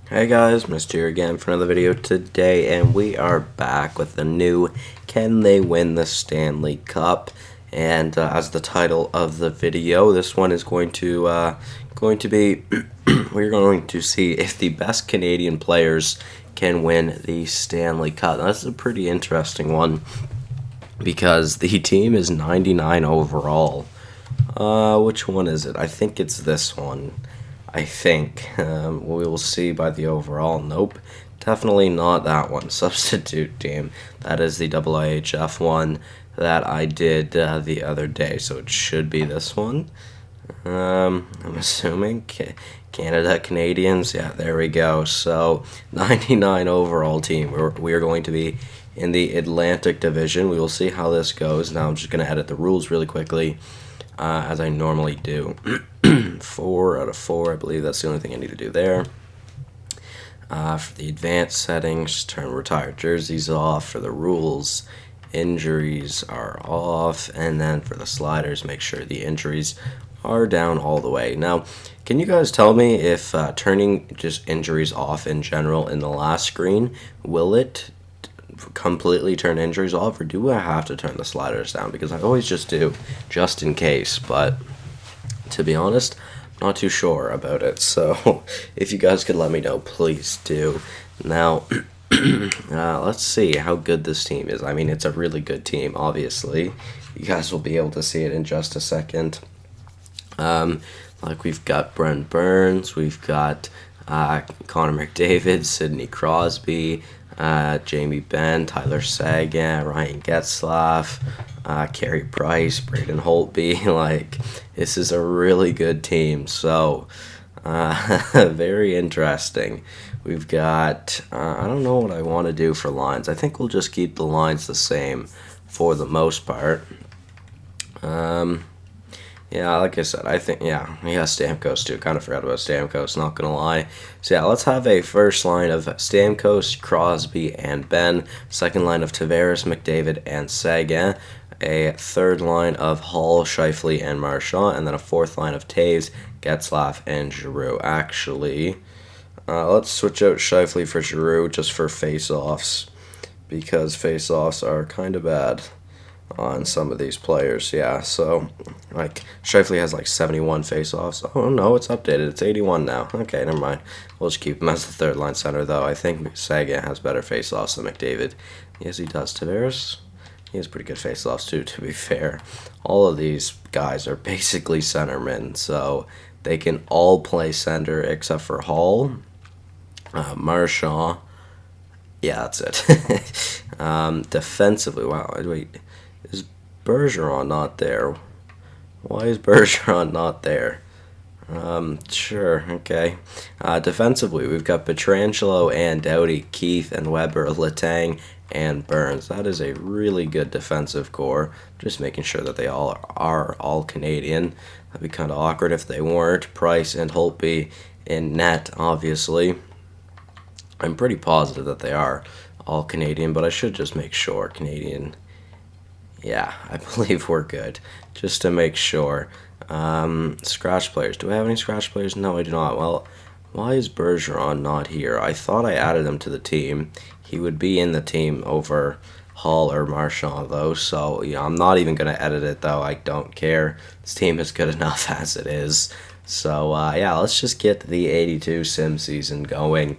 Hey guys, Mr. here again for another video today, and we are back with the new Can They Win the Stanley Cup? And as the title of the video, this one is going to be we're going to see if the best Canadian players can win the Stanley Cup. Now, this is a pretty interesting one because the team is 99 overall. Which one is it? I think it's this one. I think. We will see by the overall. Nope. Definitely not that one. Substitute team. That is the IIHF one that I did the other day. So it should be this one. I'm assuming. Canada, Canadians. Yeah, there we go. So 99 overall team. We are going to be in the Atlantic Division. We will see how this goes. Now I'm just going to edit the rules really quickly, as I normally do. 4 out of 4, I believe that's the only thing I need to do there. For the advanced settings, turn retired jerseys off. For the rules, injuries are off. And then for the sliders, make sure the injuries are down all the way. Now, can you guys tell me if turning just injuries off in general in the last screen, will it completely turn injuries off, or do I have to turn the sliders down? Because I always just do, just in case, but to be honest, I'm not too sure about it, so if you guys could let me know, please do. Now, let's see how good this team is. I mean, it's a really good team, obviously. You guys will be able to see it in just a second. Like, we've got Brent Burns, we've got Connor McDavid, Sidney Crosby, Jamie Benn, Tyler Seguin, Ryan Getzlaf, Carey Price, Braden Holtby. Like, this is a really good team. So, very interesting. We've got, I don't know what I want to do for lines. I think we'll just keep the lines the same for the most part. Yeah, like I said, I think, yeah, Stamkos too. Kind of forgot about Stamkos, not going to lie. So, yeah, let's have a first line of Stamkos, Crosby, and Benn. Second line of Tavares, McDavid, and Seguin. A third line of Hall, Scheifele, and Marchand. And then a fourth line of Taves, Getzlaf, and Giroux. Actually, let's switch out Scheifele for Giroux just for face-offs, because face-offs are kind of bad on some of these players. Yeah, so like Scheifele has like 71 face-offs. Oh no, it's updated, it's 81 now. Okay, never mind, we'll just keep him as the third line center, though. I think Sagan has better face-offs than McDavid. Yes, he does. Tavares, he has pretty good face-offs too, to be fair. All of these guys are basically centermen, so they can all play center except for Hall, Marchand. Yeah, that's it. Defensively, wow, wait, is Bergeron not there? Why is Bergeron not there? Sure, okay. Defensively, we've got Pietrangelo and Doughty, Keith and Weber, Letang, and Burns. That is a really good defensive core. Just making sure that they all are all Canadian. That'd be kind of awkward if they weren't. Price and Holtby in net, obviously. I'm pretty positive that they are all Canadian, but I should just make sure. Canadian. Yeah, I believe we're good, just to make sure. Scratch players. Do I have any scratch players? No, I do not. Well, why is Bergeron not here? I thought I added him to the team. He would be in the team over Hall or Marchand, though, so yeah, I'm not even going to edit it, though. I don't care. This team is good enough as it is. So, yeah, let's just get the 82 sim season going.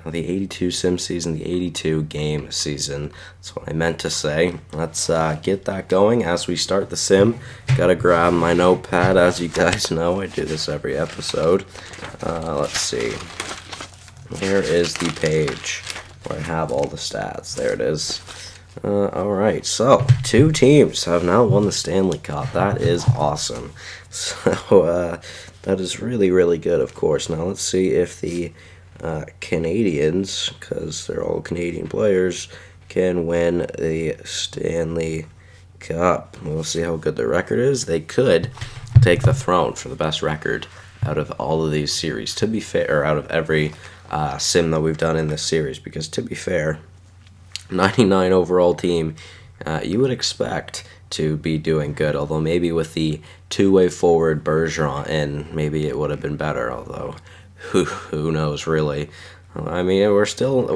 The 82 sim season, the 82 game season. That's what I meant to say. Let's get that going as we start the sim. Gotta grab my notepad. As you guys know, I do this every episode. Let's see. Where is the page where I have all the stats? There it is. Alright, so 2 teams have now won the Stanley Cup. That is awesome. So, that is really, really good, of course. Now, let's see if the Canadians, because they're all Canadian players, can win the Stanley Cup. We'll see how good their record is. They could take the throne for the best record out of all of these series, to be fair, or out of every sim that we've done in this series, because to be fair, 99 overall team, you would expect to be doing good, although maybe with the two-way forward Bergeron in, maybe it would have been better, although who knows, really. I mean, we're still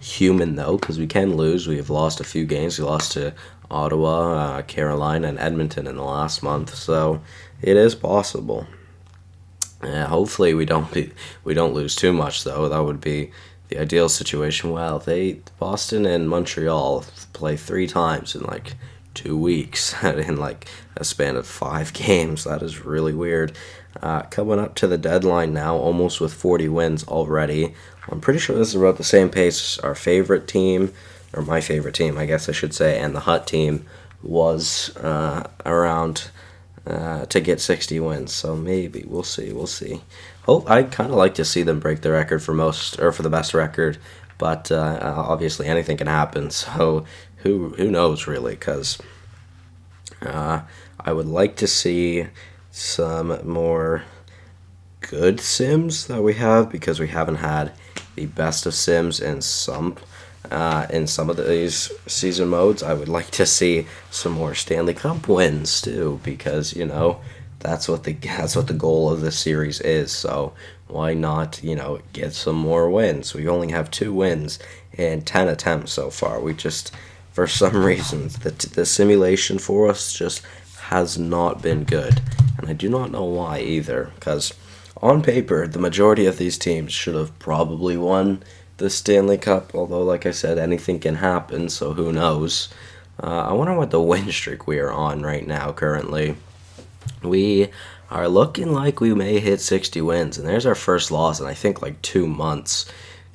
human though, because we can lose. We have lost a few games. We lost to Ottawa, Carolina, and Edmonton in the last month, so it is possible. Hopefully, we don't lose too much though. That would be the ideal situation. Well, Boston and Montreal play 3 times in like 2 weeks in like a span of 5 games. That is really weird. Coming up to the deadline now, almost with 40 wins already. I'm pretty sure this is about the same pace our favorite team, or my favorite team, I guess I should say, and the Hut team was around to get 60 wins. So maybe we'll see. We'll see. Hope I'd kind of like to see them break the record for the best record, but obviously anything can happen. So who knows really? Because I would like to see some more good sims that we have, because we haven't had the best of sims in some of these season modes. I would like to see some more Stanley Cup wins too, because that's what the goal of this series is. So why not get some more wins? We only have 2 wins in 10 attempts so far. We just, for some reasons, the simulation for us just has not been good, and I do not know why either, because on paper the majority of these teams should have probably won the Stanley Cup, although like I said, anything can happen, so who knows. I wonder what the win streak we are on right now currently. We are looking like we may hit 60 wins, and there's our first loss in I think like 2 months.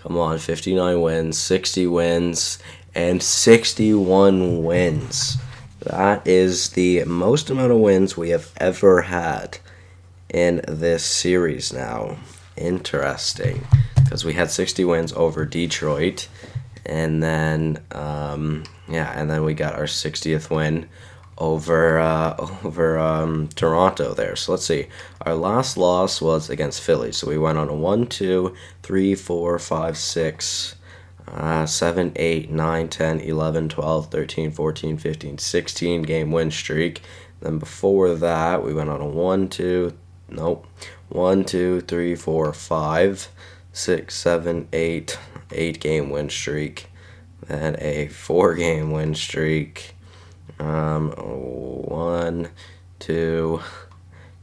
Come on, 59 wins, 60 wins, and 61 wins. That is the most amount of wins we have ever had in this series now. Interesting, because we had 60 wins over Detroit, and then and then we got our 60th win over Toronto there. So let's see. Our last loss was against Philly, so we went on a 1, 2, 3, 4, 5, 6. 7, 8, 9, 10, 11, 12, 13, 14, 15, 16 game win streak. Then before that, we went on a 1, 2, 3, 4, 5, 6, 7, 8 game win streak. Then a 4-game win streak. 1, 2,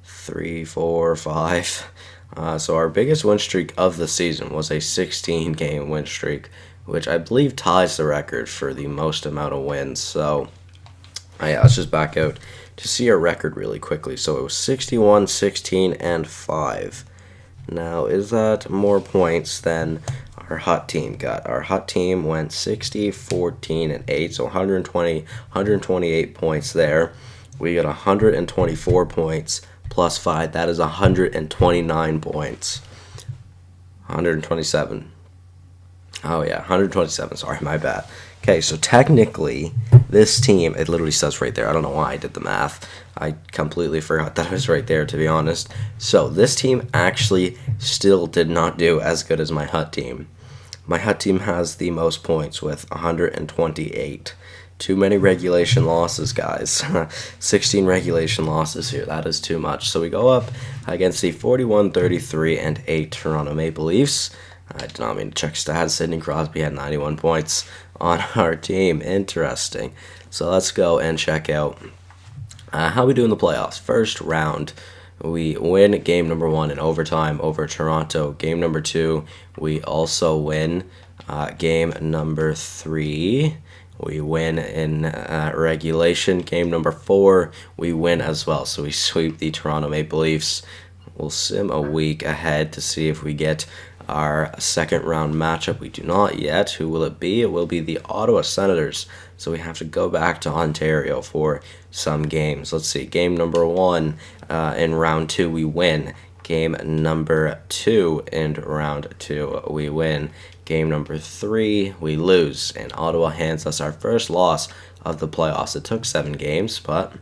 3, 4, 5. So our biggest win streak of the season was a 16-game win streak, which I believe ties the record for the most amount of wins. So, let's just back out to see our record really quickly. So it was 61, 16, and 5. Now, is that more points than our Hut team got? Our Hut team went 60, 14, and 8, so 128 points there. We got 124 points plus 5. That is 129 points. 127. Oh, yeah, 127. Sorry, my bad. Okay, so technically, this team, it literally says right there. I don't know why I did the math. I completely forgot that it was right there, to be honest. So, this team actually still did not do as good as my Hut team. My Hut team has the most points with 128. Too many regulation losses, guys. 16 regulation losses here. That is too much. So, we go up against the 41, 33, and 8 Toronto Maple Leafs. I did not mean to check stats. Sidney Crosby had 91 points on our team. Interesting. So let's go and check out how we do in the playoffs. First round, we win game number 1 in overtime over Toronto. Game number 2, we also win. Game number 3, we win in regulation. Game number 4, we win as well. So we sweep the Toronto Maple Leafs. We'll sim a week ahead to see if we get our second round matchup. We do not yet. Who will it be? It will be the Ottawa Senators. So we have to go back to Ontario for some games. Let's see. Game number 1 in round 2, we win. Game number 2 in round 2, we win. Game number 3, we lose. And Ottawa hands us our first loss of the playoffs. It took 7 games, but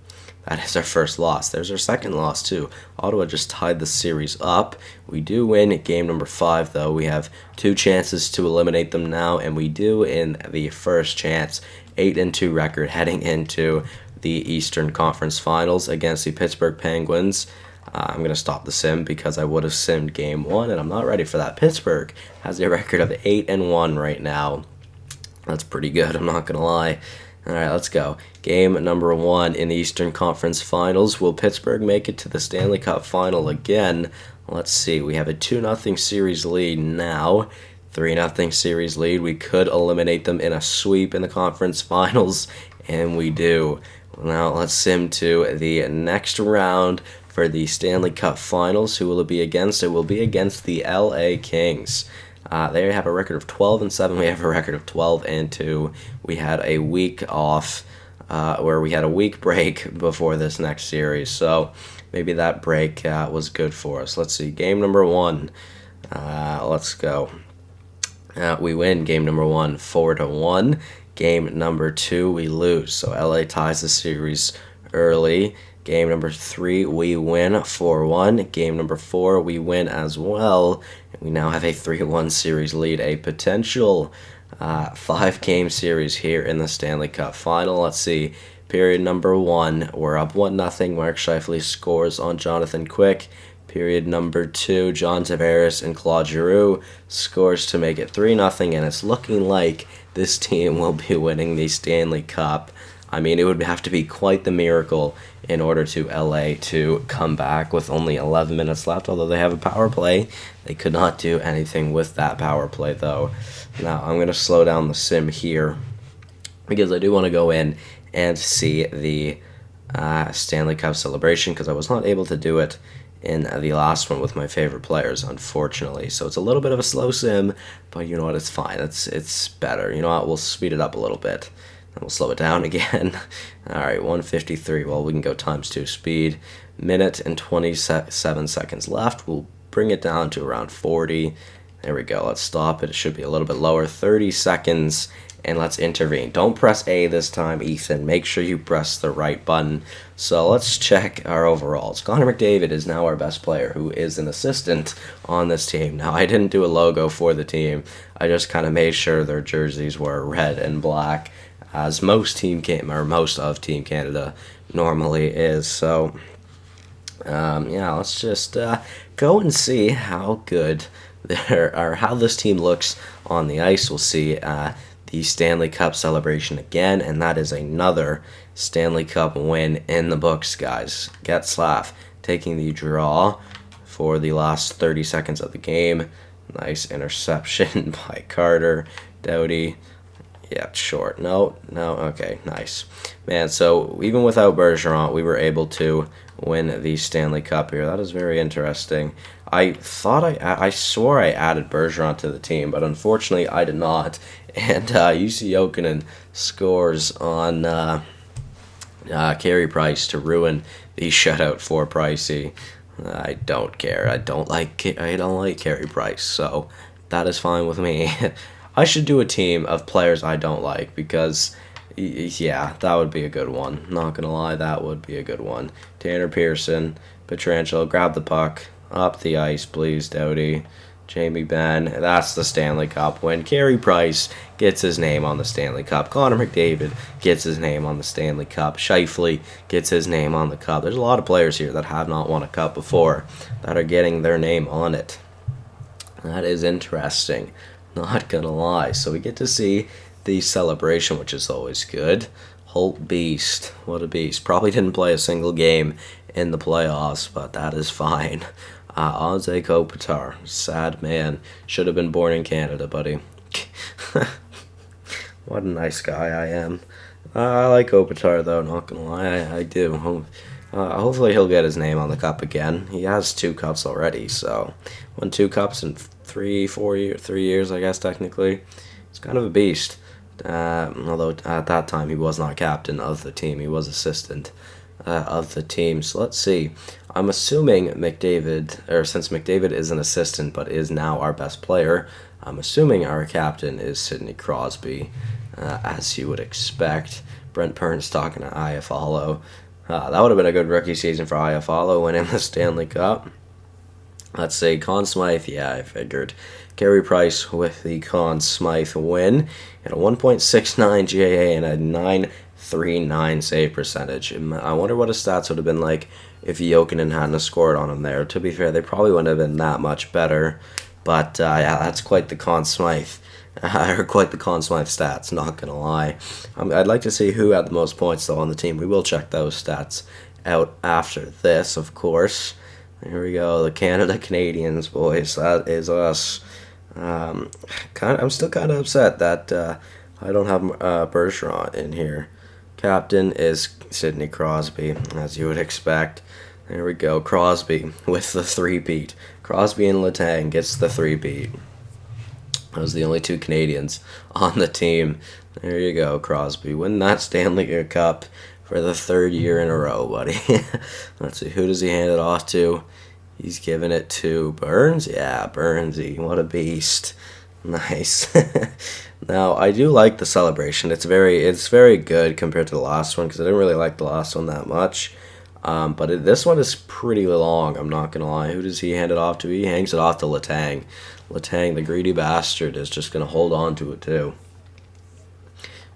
that is our first loss. There's our second loss, too. Ottawa just tied the series up. We do win game number 5, though. We have 2 chances to eliminate them now, and we do in the first chance. 8-2 record heading into the Eastern Conference Finals against the Pittsburgh Penguins. I'm going to stop the sim because I would have simmed game 1, and I'm not ready for that. Pittsburgh has a record of 8-1 right now. That's pretty good, I'm not going to lie. All right, let's go. Game number 1 in the Eastern Conference Finals. Will Pittsburgh make it to the Stanley Cup Final again? Let's see. We have a 2-0 series lead now. 3-0 series lead. We could eliminate them in a sweep in the conference finals, and we do. Now let's sim to the next round for the Stanley Cup Finals. Who will it be against? It will be against the LA Kings. They have a record of 12-7. We have a record of 12-2. We had a week off, where we had a week break before this next series. So maybe that break was good for us. Let's see. Game number 1. Let's go. We win game number 1, 4-1. Game number 2, we lose. So LA ties the series early. Game number 3, we win 4-1. Game number 4, we win as well. And we now have a 3-1 series lead, a potential 5-game series here in the Stanley Cup Final. Let's see. Period number 1, we're up 1-0. Mark Scheifele scores on Jonathan Quick. Period number 2, John Tavares and Claude Giroux scores to make it 3-0, and it's looking like this team will be winning the Stanley Cup. I mean, it would have to be quite the miracle in order to LA to come back with only 11 minutes left, although they have a power play. They could not do anything with that power play, though. Now, I'm going to slow down the sim here because I do want to go in and see the Stanley Cup celebration because I was not able to do it in the last one with my favorite players, unfortunately. So it's a little bit of a slow sim, but you know what, it's fine. It's better. You know what, we'll speed it up a little bit. And we'll slow it down again. Alright, 153. Well, we can go times 2 speed. Minute and 27 seconds left. We'll bring it down to around 40. There we go. Let's stop it. It should be a little bit lower. 30 seconds. And let's intervene. Don't press A this time, Ethan. Make sure you press the right button. So let's check our overalls. Connor McDavid is now our best player, who is an assistant on this team. Now, I didn't do a logo for the team. I just kind of made sure their jerseys were red and black, as most of Team Canada normally is. So, yeah, let's just go and see how good how this team looks on the ice. We'll see the Stanley Cup celebration again, and that is another Stanley Cup win in the books, guys. Getzlaf taking the draw for the last 30 seconds of the game. Nice interception by Carter. Doughty. Yeah, short. No, okay, nice. Man, so even without Bergeron, we were able to win the Stanley Cup here. That is very interesting. I swore I added Bergeron to the team, but unfortunately I did not. And UC Jokinen scores on Carey Price to ruin the shutout for Pricey. I don't care. I don't like Carey Price, so that is fine with me. I should do a team of players I don't like because, yeah, that would be a good one. Not gonna lie, that would be a good one. Tanner Pearson, Pietrangelo, grab the puck, up the ice, please, Doughty. Jamie Benn, that's the Stanley Cup win. Carey Price gets his name on the Stanley Cup. Connor McDavid gets his name on the Stanley Cup. Scheifele gets his name on the cup. There's a lot of players here that have not won a cup before that are getting their name on it. That is interesting. Not gonna lie. So we get to see the celebration, which is always good. Holt Beast. What a beast. Probably didn't play a single game in the playoffs, but that is fine. Anze Kopitar. Sad man. Should have been born in Canada, buddy. What a nice guy I am. I like Kopitar, though, not gonna lie. I do. Hopefully he'll get his name on the cup again. He has 2 cups already, so won 2 cups in 3 years, I guess, technically. He's kind of a beast. Although at that time he was not captain of the team. He was assistant of the team. So let's see. I'm assuming since McDavid is an assistant but is now our best player, I'm assuming our captain is Sidney Crosby, as you would expect. Brent Burns talking to Iafallo. That would have been a good rookie season for Iafallo, winning the Stanley Cup. Let's say Conn Smythe, yeah, I figured. Carey Price with the Conn Smythe win. At a 1.69 GAA and a 9.39 save percentage. I wonder what his stats would have been like if Jokinen hadn't scored on him there. To be fair, they probably wouldn't have been that much better. But yeah, that's quite the Conn Smythe. Or quite the Conn Smythe stats, not going to lie. I'd like to see who had the most points, though, on the team. We will check those stats out after this, of course. Here we go, the Canada Canadians, boys. That is us. I'm still kind of upset that I don't have Bergeron in here. Captain is Sidney Crosby, as you would expect. There we go, Crosby with the three-peat. Crosby and Letang gets the three-peat. Those are the only two Canadians on the team. There you go, Crosby. Win that Stanley Cup for the third year in a row, buddy. Let's see, who does he hand it off to? He's giving it to Burns. Yeah, Burnsy. What a beast. Nice. Now, I do like the celebration. It's very good compared to the last one because I didn't really like the last one that much. But this one is pretty long, I'm not going to lie. Who does he hand it off to? He hangs it off to Letang. Letang, the greedy bastard, is just going to hold on to it, too.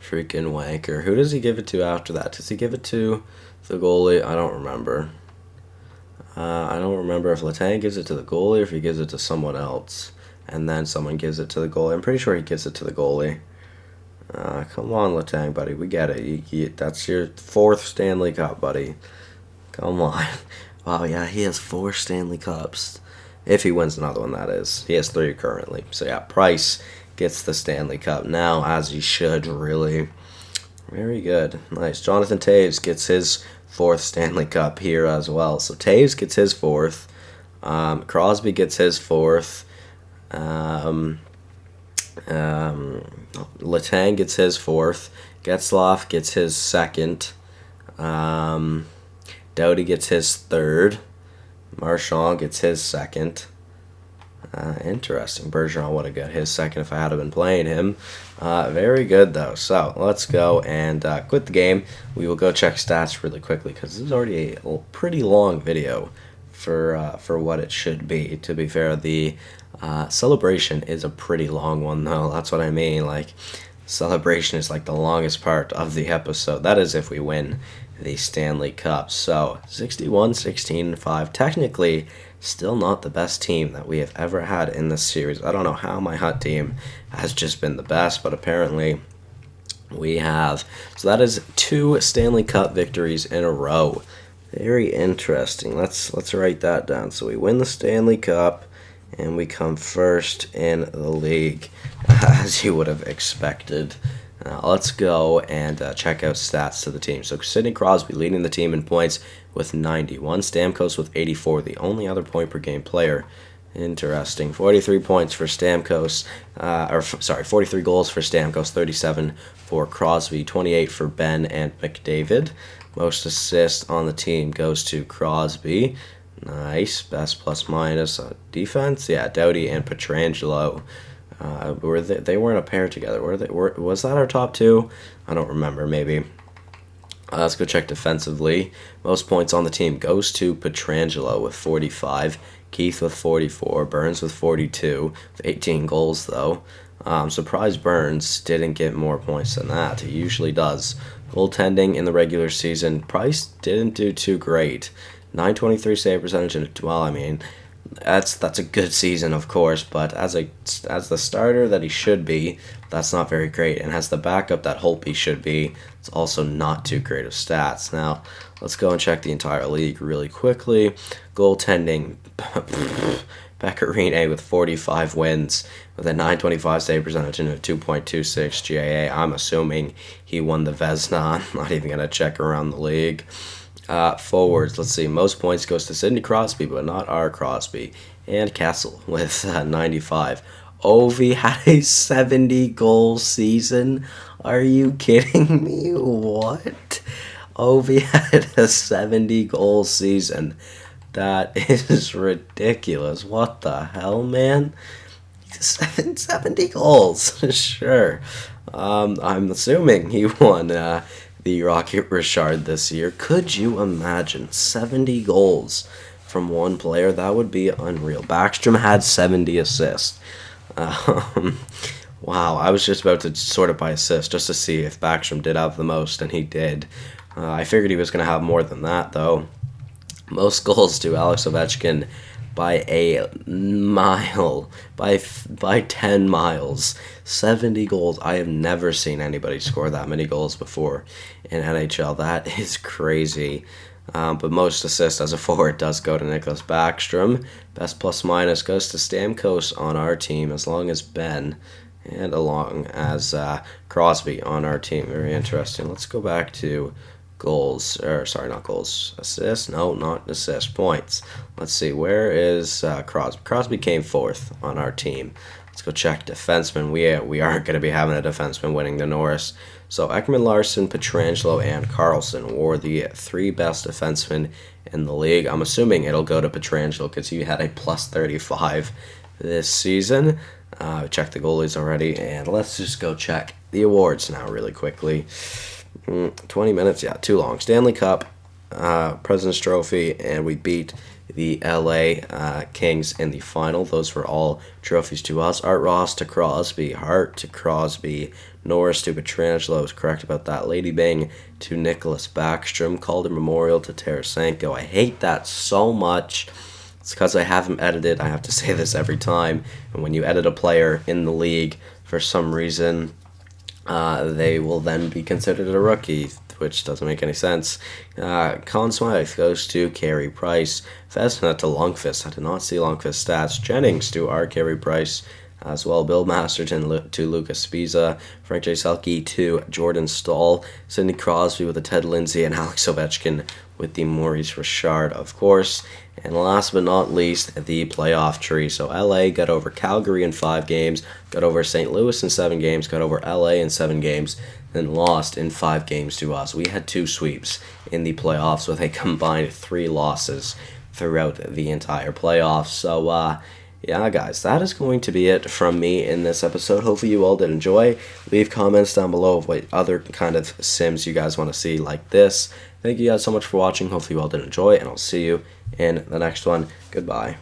Freaking wanker. Who does he give it to after that? Does he give it to the goalie? I don't remember. I don't remember if Letang gives it to the goalie or if he gives it to someone else. And then someone gives it to the goalie. I'm pretty sure he gives it to the goalie. Come on, Letang, buddy. We get it. That's your 4th Stanley Cup, buddy. Come on. Wow, yeah, he has 4 Stanley Cups. If he wins another one, that is. He has 3 currently. So, yeah, Price gets the Stanley Cup now, as he should, really. Very good. Nice. Jonathan Toews gets his 4th Stanley Cup here as well. So, Toews gets his 4th. Crosby gets his 4th. Letang gets his 4th. Getzlaf gets his 2nd. Doughty gets his 3rd. Marchand gets his 2nd. Interesting. Bergeron would have got his 2nd if I had been playing him. Very good, though. So, let's go and quit the game. We will go check stats really quickly because this is already a pretty long video for what it should be. To be fair, the celebration is a pretty long one, though. That's what I mean. Like, celebration is like the longest part of the episode. That is if we win the Stanley Cup. So 61-16-5. Technically, still not the best team that we have ever had in this series. I don't know how my hot team has just been the best, but apparently we have. So that is 2 Stanley Cup victories in a row. Very interesting. Let's write that down. So we win the Stanley Cup and we come first in the league, as you would have expected. Now let's go and check out stats to the team. So Sidney Crosby leading the team in points with 91. Stamkos with 84, the only other point per game player. Interesting. 43 points for Stamkos, 43 goals for Stamkos, 37 for Crosby, 28 for Ben and McDavid. Most assists on the team goes to Crosby. Nice. Best plus minus defense. Yeah, Doughty and Pietrangelo. They weren't a pair together. Was that our top 2? I don't remember. Maybe. Let's go check defensively. Most points on the team goes to Pietrangelo with 45. Keith with 44. Burns with 42. With 18 goals, though. I'm surprised Burns didn't get more points than that. He usually does. Goaltending in the regular season, Price didn't do too great. 923 save percentage, and well, I mean, that's a good season, of course, but as the starter that he should be, that's not very great. And as the backup that Holtby should be, it's also not too great of stats. Now, let's go and check the entire league really quickly. Goaltending, Pecorine with 45 wins with a 925 save percentage and a 2.26 GAA. I'm assuming he won the Vezina. I'm not even going to check around the league. Forwards, let's see. Most points goes to Sidney Crosby, but not our Crosby. And Castle with 95. Ovi had a 70-goal season. Are you kidding me? What? Ovi had a 70-goal season. That is ridiculous. What the hell, man? 70 goals. Sure. I'm assuming he won the Rocket Richard this year. Could you imagine 70 goals from one player? That would be unreal. Backstrom had 70 assists. Wow, I was just about to sort it by assists just to see if Backstrom did have the most, and he did. I figured he was going to have more than that, though. Most goals to Alex Ovechkin by a mile, by 10 miles. 70 goals. I have never seen anybody score that many goals before in NHL. That is crazy. But most assists as a forward does go to Nicholas Backstrom. Best plus minus goes to Stamkos on our team, as long as Ben, and along as Crosby on our team. Very interesting. Let's go back to goals, or sorry, not goals, assists. No, not assists. Points. Let's see. Where is Crosby? Crosby came fourth on our team. Let's go check defensemen. We aren't going to be having a defenseman winning the Norris. So Ekman Larson, Pietrangelo, and Carlson were the three best defensemen in the league. I'm assuming it'll go to Pietrangelo because he had a plus 35 this season. Check the goalies already, and let's just go check the awards now really quickly. 20 minutes, yeah, too long. Stanley Cup, President's Trophy, and we beat the LA Kings in the final. Those were all trophies to us. Art Ross to Crosby, Hart to Crosby, Norris to Pietrangelo. I was correct about that. Lady Bing to Nicholas Backstrom. Calder Memorial to Tarasenko. I hate that so much. It's because I have him edited. I have to say this every time. And when you edit a player in the league, for some reason, they will then be considered a rookie, which doesn't make any sense. Conn Smythe goes to Carey Price. Vesna to Lundqvist. I did not see Lundqvist stats. Jennings to our Carey Price as well. Bill Masterton to Lucas Spiza. Frank J. Selke to Jordan Stahl. Sidney Crosby with the Ted Lindsay, and Alex Ovechkin with the Maurice Richard, of course. And last but not least, the playoff tree. So LA got over Calgary in 5 games, got over St. Louis in 7 games, got over LA in 7 games, then lost in 5 games to us. We had 2 sweeps in the playoffs with a combined 3 losses throughout the entire playoffs. So, yeah, guys, that is going to be it from me in this episode. Hopefully you all did enjoy. Leave comments down below of what other kind of sims you guys want to see like this. Thank you guys so much for watching. Hopefully you all did enjoy, and I'll see you in the next one. Goodbye.